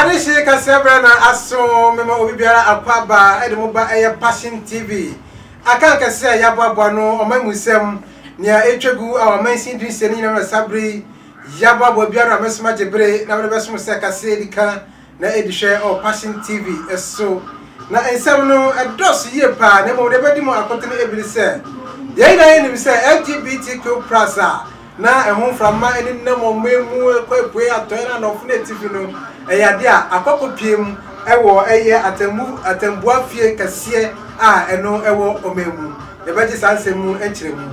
Arishi Casabrana aso mema obibiara akwaba edemoba eye Passion TV akanka se yababwa no omamusem nia etwegu awamansin dinseni na sabri yababwa biara mesoma jebre na me besom se kase dika na edihwe o Passion TV eso na ensem no edos ye pa na mo de bedimu akotene ebiri se ye na ye ni se LGBTQ+ na ehun frama eni na mo memu kwepue atoyna no fune TV no eyade a akokopiem ewo eye atembua fie kase a eno ewo omemu ye beji sansemu enchiremu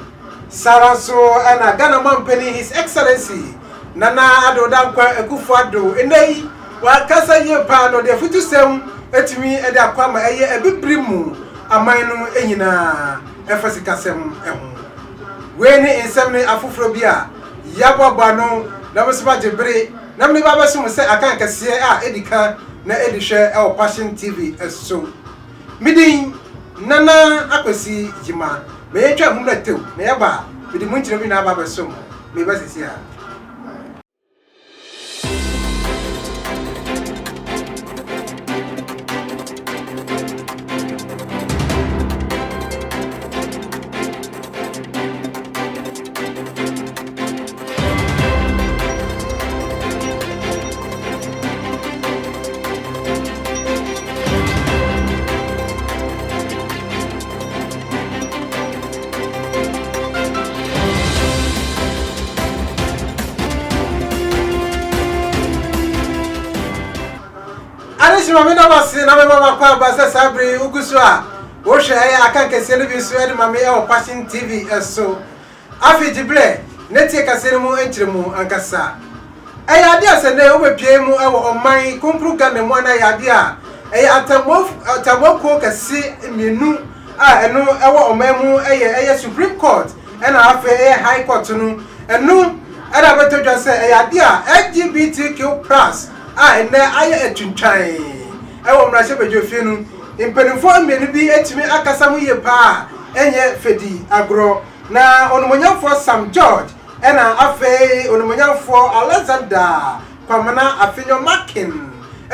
saranso ana Ghana mampeni His Excellency Nana Adoda Kwa Akufo-Addo enei wa kasa ye pa no de futusem etimi ede akwama eye ebibrimu aman no enyina efasikasem ehun weni ensem ne afufro bia yabobwa no na mesoma jebre na me baba sum se akan kase a edika na edihwe e Passion TV eso midin Nana Akwesi Jima me yetwa hu na tew na yaba bidi munchire bi na baba sum me basisi ha Mamina wasi na mama kwa basa sabri uguswa wo hwe ya akanka sele bi so ede mama e Passion TV eso afi jible netie kasere mu enchiremu ankasa ayade asene obepie mu e wo oman kompru Ghana mu na yade a atamoko kase mienu a eno e wo oman mu eye Supreme Court ena afi High Court no eno era betodwa se ayade a LGBTQ+ ene aye etwintwan ewo mrashe bedwofie nu impenifo amenu bi etimi akasa mu ye pa enye fedi agro na onomonyamfo Sam George ena afi onomonyamfo Alexander kwamana afinyo makin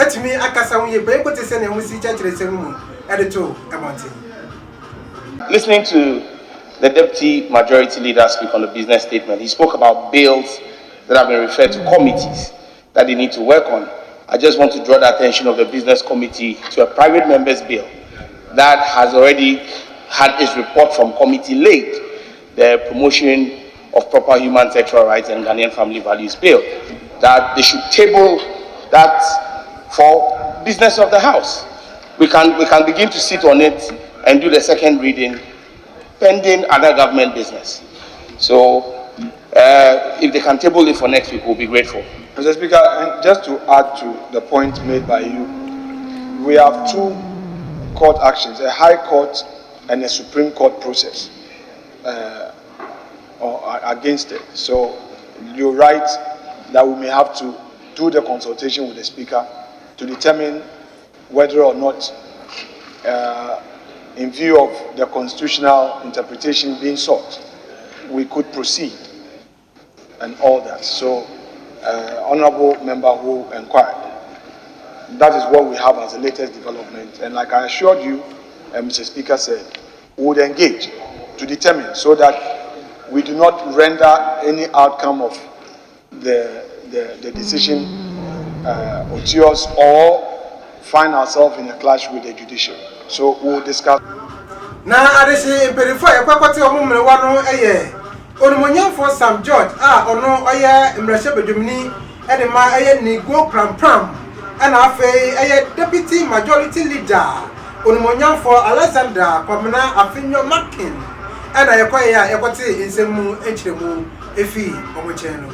etimi akasa mu ye pa enkote se na emusi chachirese mu edito emonti. Listening to the Deputy Majority Leader speak on the business statement, he spoke about bills that have been referred to committees that they need to work on. I just want to draw the attention of the business committee to a private member's bill that has already had its report from committee late, the promotion of proper human sexual rights and Ghanaian family values bill, that they should table that for business of the house. We can begin to sit on it and do the second reading pending other government business. So if they can table it for next week, we'll be grateful. Mr. Speaker, and just to add to the point made by you, we have two court actions, a High Court and a Supreme Court process against it. So you're right that we may have to do the consultation with the Speaker to determine whether or not, in view of the constitutional interpretation being sought, we could proceed and all that. So, honorable member who inquired, that is what we have as the latest development. And like I assured you, Mr. Speaker said, we would engage to determine so that we do not render any outcome of the decision odious or find ourselves in a clash with the judiciary. So we will discuss. Na adesi perifo ekwakwati omumre wanu onomonyamfo Sam George ono oye mrashe bedwumni ene ma ni go pram ana afi deputy majority leader onomonyamfo Alexander kwamna afinyo makin ana yekwati nsemu enchiremu efi omocheno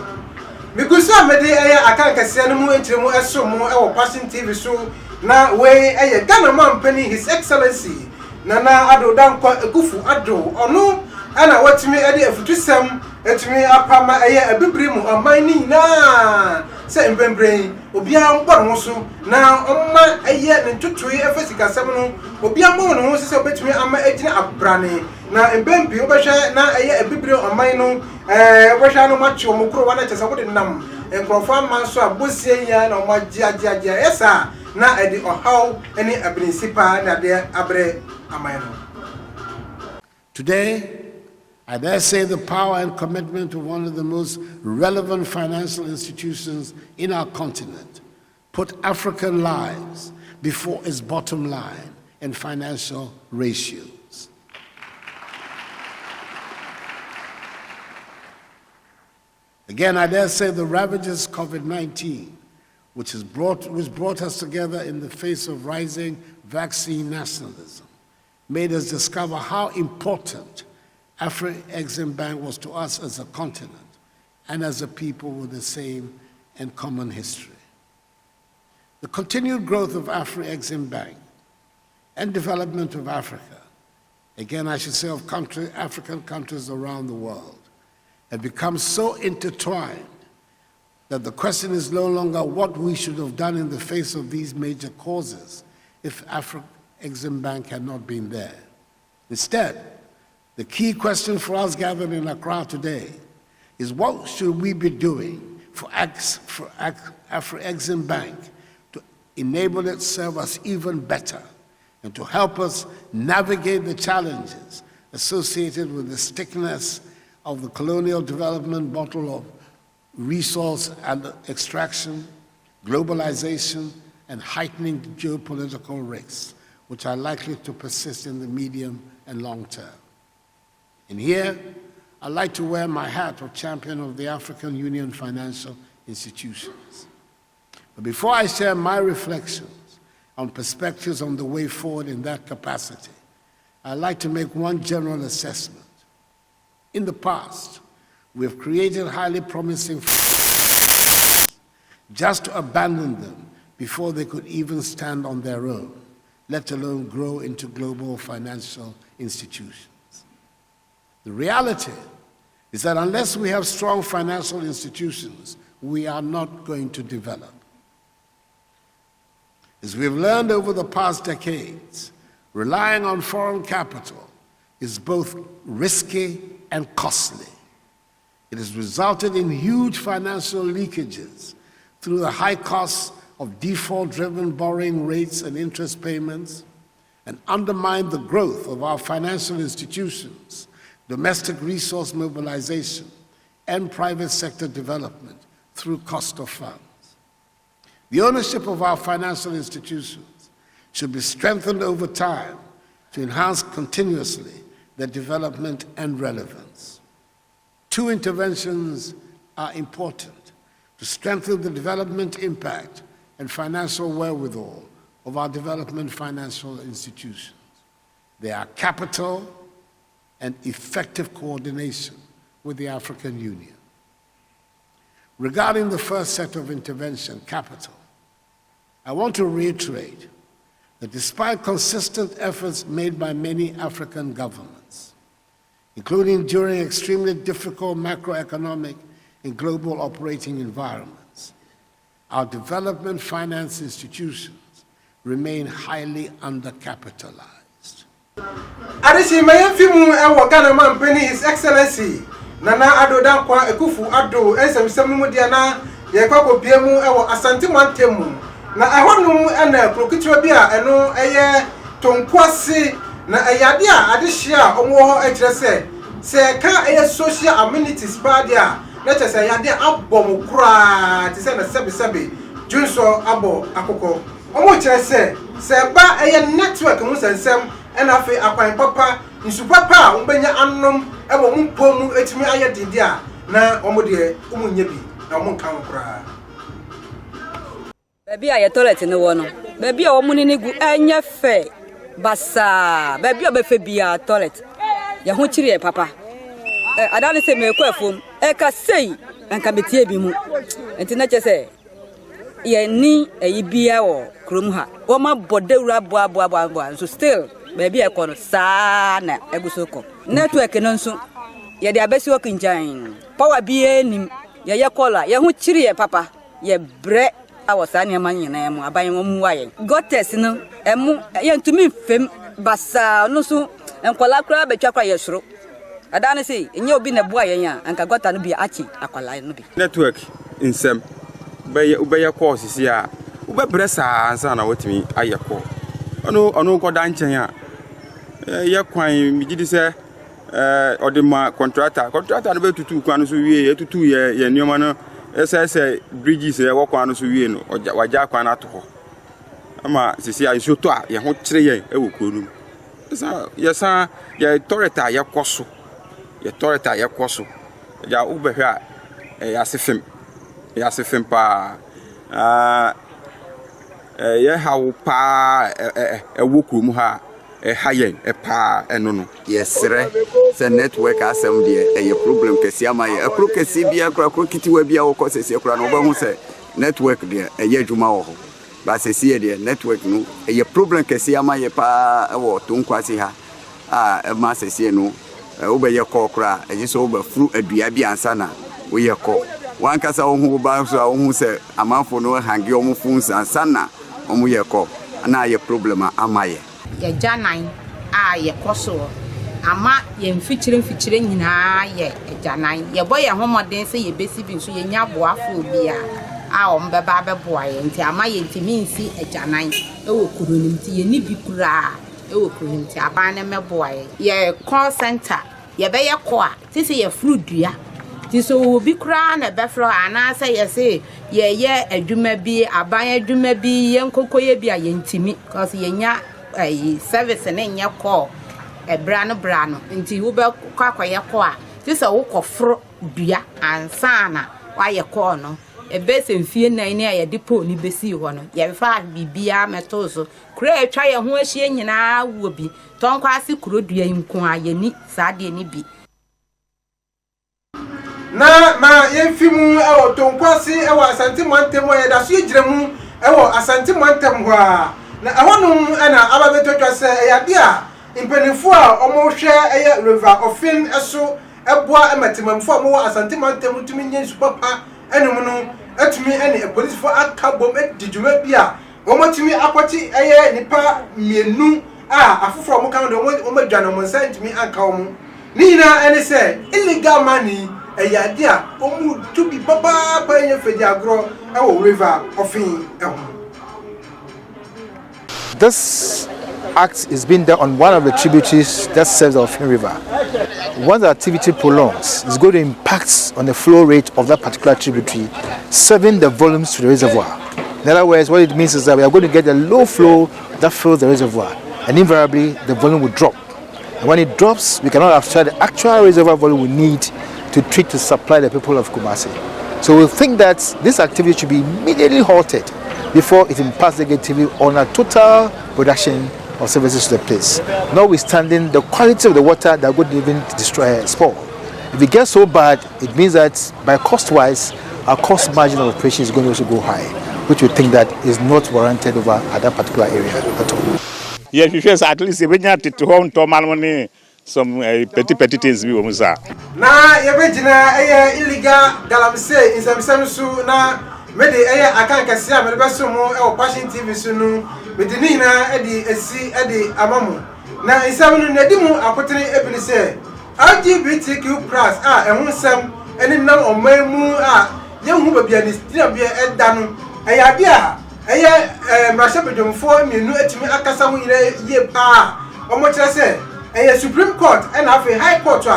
migusu amede akankase no mu enchiremu esomo ewo Passion TV so na we Ghana mampeni His Excellency Nana Adoda Kwa Akufo-Addo ono ana watimi ade afutusem etimi apama abibrimu amani na se mbembrem obia mbor ho so na omma ne ntutui efasikasem no obia mbor ho se obetimi ama agina abrane na mbembi obehwe na abibrimu amani no obehwe no machi omukro wana chese wode nam nkrofo man so abosie ya na omagia esa na edi ohaw ene abrinsipa na de abre amayno. Today, I dare say the power and commitment of one of the most relevant financial institutions in our continent put African lives before its bottom line and financial ratios. Again, I dare say the ravages COVID-19, which brought us together in the face of rising vaccine nationalism, made us discover how important Afro-Exim Bank was to us as a continent and as a people with the same and common history. The continued growth of Afro-Exim Bank and development of Africa, again I should say of African countries around the world, have become so intertwined that the question is no longer what we should have done in the face of these major causes if Afro-Exim Bank had not been there. Instead, the key question for us gathered in Accra today is what should we be doing for Afro-Exim Bank to enable it serve us even better and to help us navigate the challenges associated with the stickiness of the colonial development model of resource and extraction, globalization, and heightening geopolitical risks, which are likely to persist in the medium and long term. And here, I'd like to wear my hat of champion of the African Union financial institutions. But before I share my reflections on perspectives on the way forward in that capacity, I'd like to make one general assessment. In the past, we have created highly promising just to abandon them before they could even stand on their own, let alone grow into global financial institutions. The reality is that unless we have strong financial institutions, we are not going to develop. As we've learned over the past decades, relying on foreign capital is both risky and costly. It has resulted in huge financial leakages through the high costs of default-driven borrowing rates and interest payments, and undermined the growth of our financial institutions, domestic resource mobilization, and private sector development through cost of funds. The ownership of our financial institutions should be strengthened over time to enhance continuously their development and relevance. Two interventions are important to strengthen the development impact and financial wherewithal of our development financial institutions. They are capital and effective coordination with the African Union. Regarding the first set of intervention, capital, I want to reiterate that despite consistent efforts made by many African governments, including during extremely difficult macroeconomic and global operating environments, our development finance institutions remain highly undercapitalized. Adishi mayemfimu ewo Ghana man penny His Excellency Nana Addo Dankwa Akufo-Addo ensem dia na ye kwako biemu ewo Asante Mwantemu na ehonu ena prokitwa bia eno eye tonkwase na eyade a adehye a omwo ho ekire se ka eye social amenities badia na chese eyade abom kura ti se na sebe junso abo akoko omo kire se ba eye network mu sensem ena fe akwan papa nsu papa a umbenya annom ebo mpom etimi aye didi a na omo de umunye bi na omo kan kura. Baby a toilet ne wo no baby a omu ni gu anya fe basa baby a be fe bia toilet ya ho kire papa adane se me kwafom e ka sei anka betie bi mu enti na che se ye ni eyi bia wo krom ha wo ma bodewura boa so still baby e kono sa na egusoko network no nso ye de abesi wo kinjan power bia nim ye kola ye ho kire papa ye bre awosani amanyina emu aban wo mu waye gotes no emu ye ntumi fem basa no so enkola kra betwa kwa yesoro adane sei enye obi na bua yen a anka gota no bi achi akwala no bi network nsɛm ubɛyɛ kɔɔ sisi a ubɛbrɛ saa ansa na watumi ayɛ kɔɔ ɔno kɔda nkyɛn a yɛ kwan megye di sɛ ɔde ma contractor no bɛtutu kwan no so wie yɛtutu yɛ nneɛma no ɛsɛ bridges yɛwɔ kwan no so wie no wagya kwan no ato hɔ ama sisi a nsuo tɔ a yɛn ho kyerɛ yɛn ɛwɔ kuro no mu yɛsan yɛ tɔrɛta a yɛkɔ so ya wobɛhwɛ a yɛase fem paa yɛhawo paa ɛwɔ kurom ha ɛha yɛn paa ɛno no yɛsrɛ sɛ network asɛm deɛ ɛyɛ problem kɛse ama yɛ akuro kɛse bia kora kuro kitiwa bia wɔkɔ sɛsie kora no wobɛhu sɛ network deɛ ɛyɛ adwuma wɔ hɔ ba sɛsie deɛ network no ɛyɛ problem kɛse ama yɛ paa ɛwɔ tonkwase ha a ɛma sɛsie no wobɛyɛ kɔ kora ɛgye sɛ wobɛfuru adua bi ansa na woyɛ kɔ wankasa wo ho ba so a wo hu sɛ amanfo no hange ɔmo phones ansa na ɔmo yɛ kɔ na ayɛ problem ama yɛ yɛgya nan a yɛkɔ so ama yɛmfikyire nyinaa yɛ agya nan yɛbɔ yɛn homɔden sɛ yɛbɛsi bi nso yɛnya boafo bi a ɔmo bɛba bɛboa yɛn nti ama yɛntimi nsi agya nan ɛwɔ kuro no nti yɛni bi kuraa ɛwɔ kuro no nti aban no mɛboa yɛ call center yɛbɛyɛ kɔ a ti sɛ yɛfuru dua ti so obi kuraa na bɛfrɛ anaasɛ yɛsɛ yɛyɛ adwuma bi aban adwuma bi yɛnkɔkɔyɛ bi a yɛntimi cause yɛnya service ne nyɛ call bra no nti wobɛkɔ akɔyɛ kɔ a ti sɛ wokɔforo dua ansa na wayɛ call no ebese mfie nan ne a yɛde po ni besi hɔ no yɛfa bibia meto so kuro atwa yɛ ho ahyia nyinaa wo bi tonkɔ ase kuro dua nko a yɛni saa de ni bi na ma yɛmfimu ɛwɔ tonkwase ɛwɔ asante montem yɛ da so yɛgyina mu ɛwɔ asante montem hɔ a na ɛhɔnom ɛna ababɛtotwa sɛ ɛyade a mpanimfo a ɔmohwɛ ɛyɛ river Offin ɛso ɛboa ɛmatemamfo a mowɔ asante montem tumi nye supapa ɛnum no atumi ɛne apolisifo aka bom edidwuma bi a wɔmatumi akɔte ɛyɛ nipa mienu a afoforo mo kan do wɔmadwa no mo nsa ntumi anka wɔn ni nyina ɛne sɛ illegal money ɛyade a wɔmu tubi baba pa ɛnyɛ fedi agro ɛwɔ river Offin ɛho. This act is being done on one of the tributaries that serves the Offin River. Once the activity prolongs, it's going to impact on the flow rate of that particular tributary, serving the volumes to the reservoir. In other words, what it means is that we are going to get a low flow that fills the reservoir, and invariably the volume will drop. And when it drops, we cannot absorb the actual reservoir volume we need to treat to supply the people of Kumasi. So we think that this activity should be immediately halted before it impacts negatively on our total production of services to the place, notwithstanding the quality of the water that would even destroy spoil. If it gets so bad, it means that by cost-wise, our cost margin of operation is going to also go high, which we think that is not warranted over at that particular area at all. Yes, because at least we need to home to money some petty things we want to. Na yebejina illegal Galamseyers in some su na mede akan kase a mede beso mo Passion TV so no mede ni na esi amamu na isam no nadimu akotene ebini se LGBTQ+ ehun sam eni nam omamu a yehu babia ni stina bia eda no ayade a mrasha bedwomfo mienu atimi akasa ho yire ye pa omo kire se Supreme Court and High Court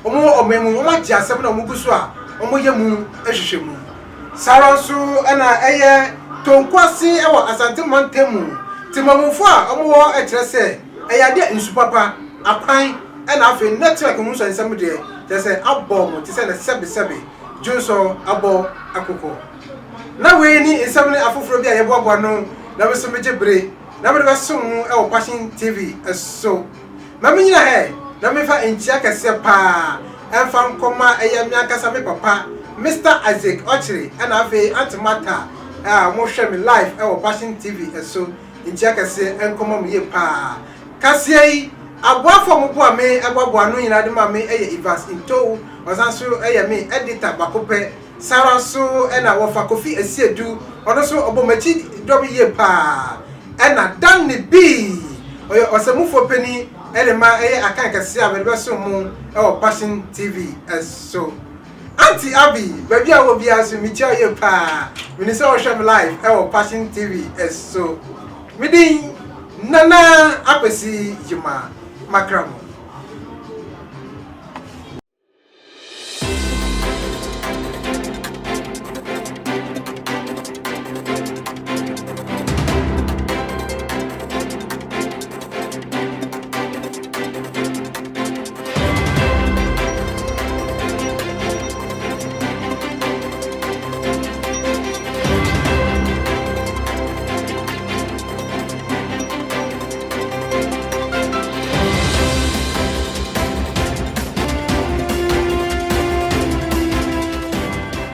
omamu omaji asem na omuguso a omo yemu ehwehwemu Saransu ana tonkwasi ewa asante montemu timamufo a omo ekire se eyade nsupapa akwan ana afi network mu so nsem de se abọ mo ti se na sebe junso abọ akoko na we ni nsem ne afoforo bi a yeboabo no na be so mejebre na be so mu ewa Passion TV so na me nyina na me fa enchia kese pa emfa nkoma miakasa me papa Mr. Isaac Ochiri and Ave Antimata mo share me live Passion TV so enchia kese enkomo me pa kasie aboafo mo boa me aboabo no nyina de ma me Evans into osanso me editor bakope saranso na wofa Kofi Asiedu ono so obomachi dobi ye pa na dan ni bi osemufo peni ma akan kase a me be so mo Passion TV so Auntie Abby, baby, I will be as me tell you, pa. Minister Ocean Live, our Passion TV, as so. Meeting Nana Apesi Juma Macram.